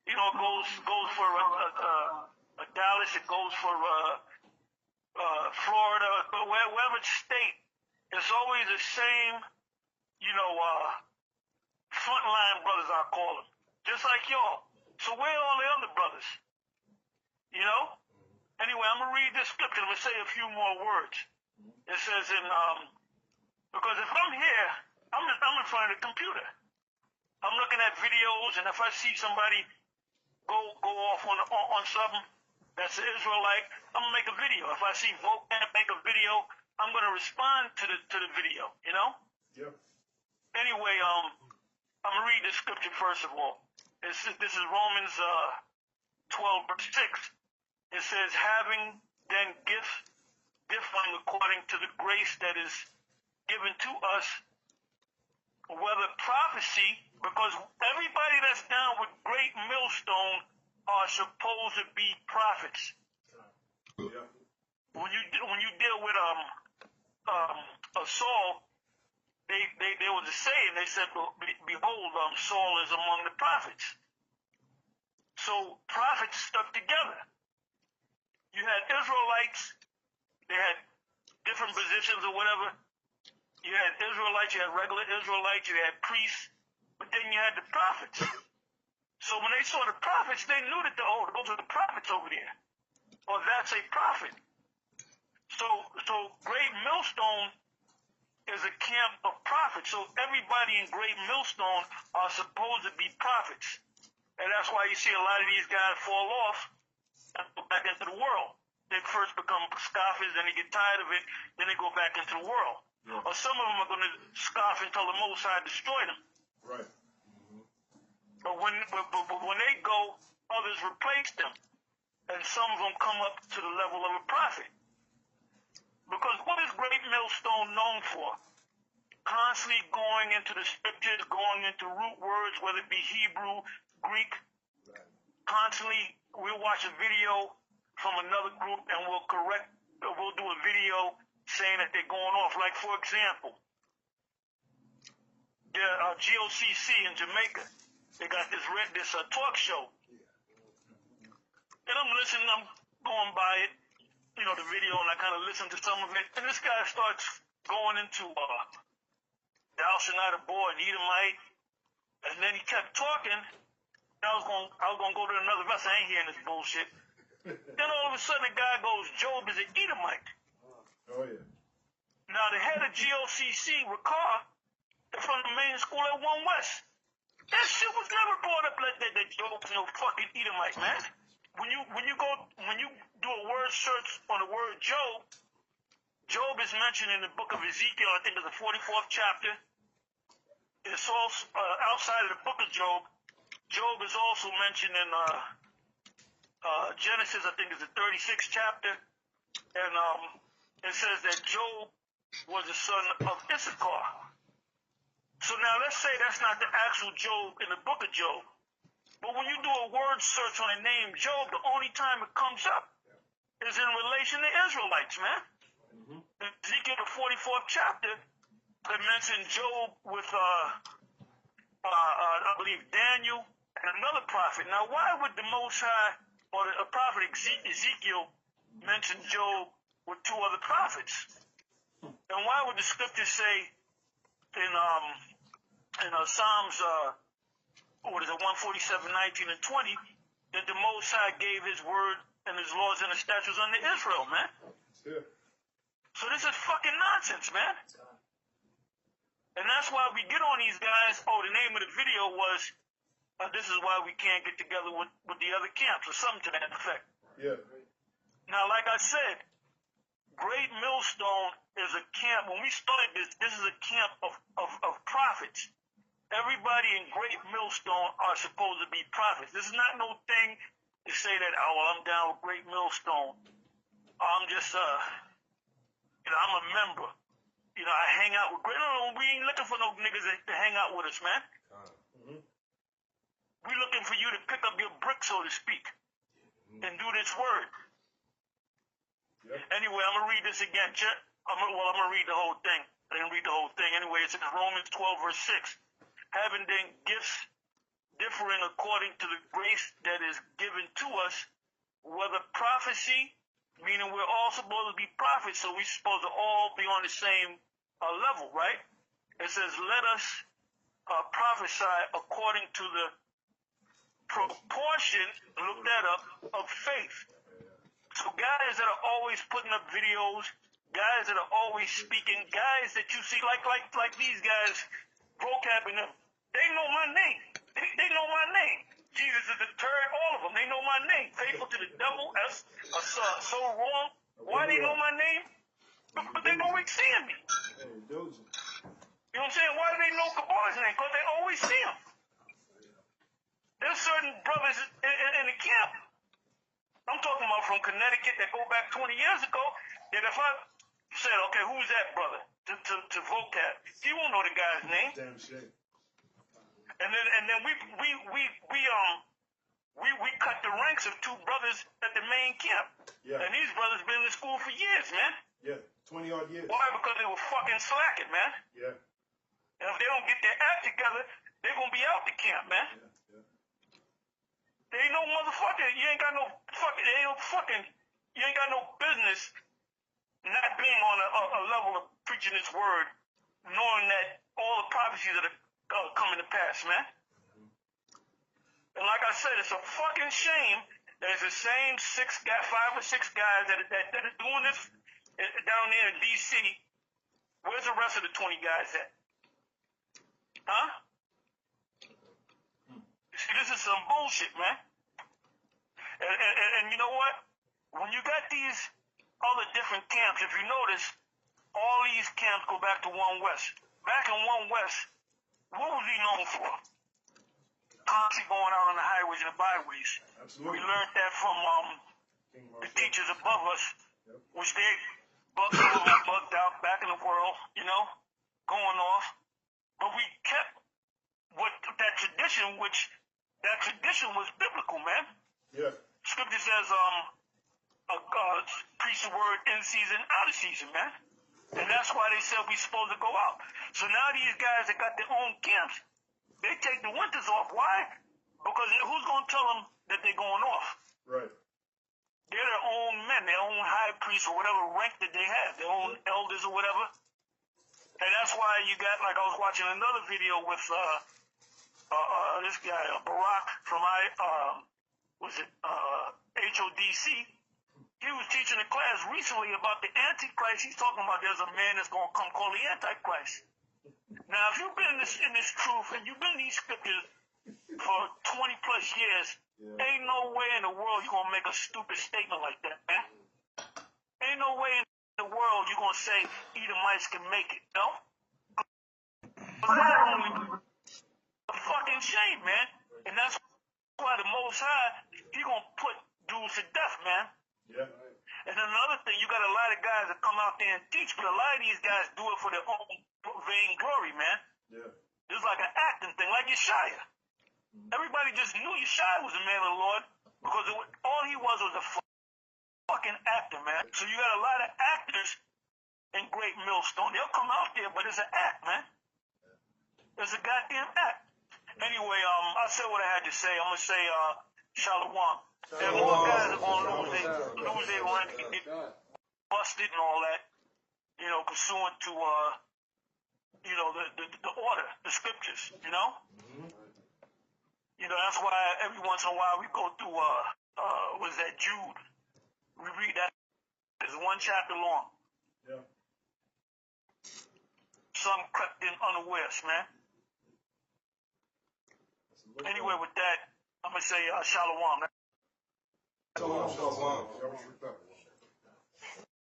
it goes for Dallas, it goes for Florida, wherever state. It's always the same, frontline brothers, I call them, just like y'all. So where are all the other brothers? Anyway, I'm gonna read this scripture. Let's say a few more words. It says because if I'm here, I'm in front of the computer. I'm looking at videos, and if I see somebody go off on something that's an Israelite, I'm gonna make a video. If I see vocab make a video, I'm gonna respond to the video. Yep. Anyway, I'm gonna read the scripture first of all. This is Romans 12 verse 6. It says, having then gifts differing according to the grace that is given to us, whether prophecy, because everybody that's down with Greatmillstone are supposed to be prophets. Yeah. When you deal with Saul, there was a saying. They said, "Behold, Saul is among the prophets." So prophets stuck together. You had Israelites, they had different positions or whatever. You had Israelites, you had regular Israelites, you had priests, but then you had the prophets. So when they saw the prophets, they knew that those are the prophets over there. Or that's a prophet. So Greatmillstone is a camp of prophets. So everybody in Greatmillstone are supposed to be prophets. And that's why you see a lot of these guys fall off and go back into the world. They first become scoffers, then they get tired of it, then they go back into the world. Yeah. Or some of them are going to scoff until the Most High destroy them. Right. But when they go, others replace them. And some of them come up to the level of a prophet. Because what is Greatmillstone known for? Constantly going into the scriptures, going into root words, whether it be Hebrew, Greek. Right. Constantly, we'll watch a video from another group and we'll do a video saying that they're going off. Like, for example, the GOCC in Jamaica, they got this talk show. And I'm listening, I'm going by it, the video, and I kind of listen to some of it. And this guy starts going into thou shalt not abhor an Edomite. And then he kept talking. I was going to go to another verse. I ain't hearing this bullshit. Then all of a sudden, the guy goes, Job is an Edomite. Oh, yeah. Now, the head of GOCC, Ricard, from the main school at One West, that shit was never brought up like that Job's no fucking Edomite, man. When you do a word search on the word Job is mentioned in the book of Ezekiel, I think it's the 44th chapter. It's also outside of the book of Job. Job is also mentioned in Genesis, I think it's the 36th chapter. And it says that Job was the son of Issachar. So now let's say that's not the actual Job in the book of Job. But when you do a word search on the name Job, the only time it comes up is in relation to Israelites, man. Mm-hmm. Ezekiel, the 44th chapter, it mentioned Job with, I believe, Daniel and another prophet. Now, why would the Most High or a prophet Ezekiel mention Job with two other prophets? And why would the scriptures say in Psalms, 147, 19 and 20, that the Most High gave his word and his laws and his statutes unto Israel, man? Yeah. So this is fucking nonsense, man. And that's why we get on these guys. Oh, the name of the video was, this is why we can't get together with the other camps, or something to that effect. Yeah. Now, like I said, Greatmillstone is a camp. When we started this is a camp of prophets. Everybody in Greatmillstone are supposed to be prophets. This is not no thing to say that, oh, well, I'm down with Greatmillstone. I'm just, I'm a member. I hang out with no, we ain't looking for no niggas to hang out with us, man. Mm-hmm. We looking for you to pick up your brick, so to speak, and do this word. Yep. Anyway, I'm going to read this again, Chet. I'm going to read the whole thing. I didn't read the whole thing. Anyway, it's in Romans 12, verse 6. Having then gifts differing according to the grace that is given to us, whether prophecy, meaning we're all supposed to be prophets, so we're supposed to all be on the same level, right? It says, let us prophesy according to the proportion, look that up, of faith. So guys that are always putting up videos, guys that are always speaking, guys that you see like these guys, vocabbing them, they know my name. They know my name. Jesus is the third, all of them. They know my name. Faithful to the devil, that's so wrong. Why they know my name? Because they always seeing me. You know what I'm saying? Why do they know Kabbalah's name? Because they always see him. There's certain brothers in the camp, I'm talking about from Connecticut, that go back 20 years ago, that if I said, okay, who's that brother? To vocab, he won't know the guy's name. Damn shame. And then we cut the ranks of two brothers at the main camp. Yeah. And these brothers been in school for years, man. Yeah, 20 odd years. Why? Because they were fucking slacking, man. Yeah. And if they don't get their act together, they're gonna be out the camp, man. Yeah. They ain't no motherfucker. You ain't got no business not being on a level of preaching this word, knowing that all the prophecies are coming to pass, man. And like I said, it's a fucking shame that it's the same 5 or 6 guys that are doing this down there in D.C. Where's the rest of the 20 guys at? Huh? See, this is some bullshit, man. And you know what? When you got these other different camps, if you notice, all these camps go back to One West. Back in One West, what was he known for? Constantly going out on the highways and the byways. Absolutely. We learned that from the teachers above us, Yep. which they bugged out back in the world, you know, going off. But we kept with that tradition, which that tradition was biblical, man. Yeah. Scripture says, preach the word in season, out of season, man. And that's why they said we supposed to go out. So now these guys that got their own camps, they take the winters off. Why? Because who's going to tell them that they're going off? Right. They're their own men, their own high priests or whatever rank that they have, their own elders or whatever. And that's why you got, like I was watching another video with this guy, Barack from HODC. He was teaching a class recently about the Antichrist. He's talking about there's a man that's going to come called the Antichrist. Now, if you've been in this truth and you've been in these scriptures for 20 plus years, ain't no way in the world you're going to make a stupid statement like that, man. Ain't no way in the world you're going to say Edomites can make it, no? But not only a fucking shame, man. And that's why the Most High, he going to put dudes to death, man. Yeah. And then another thing, you got a lot of guys that come out there and teach, but a lot of these guys do it for their own vain glory, man. Yeah. It's like an acting thing, like Yeshaya. Everybody just knew Yeshaya was a man of the Lord because all he was a fucking actor, man. So you got a lot of actors in Greatmillstone. They'll come out there, but it's an act, man. It's a goddamn act. Anyway, I said what I had to say. I'm gonna say Shalom. And more guys are gonna lose their rent, get busted and all that, you know, pursuant to you know, the order, the scriptures, you know? You know, that's why every once in a while we go through what is that, Jude? We read that. It's 1 chapter long. Yeah. Some crept in unawares, man. Anyway, with that, I'm gonna say Shalom. Shalom.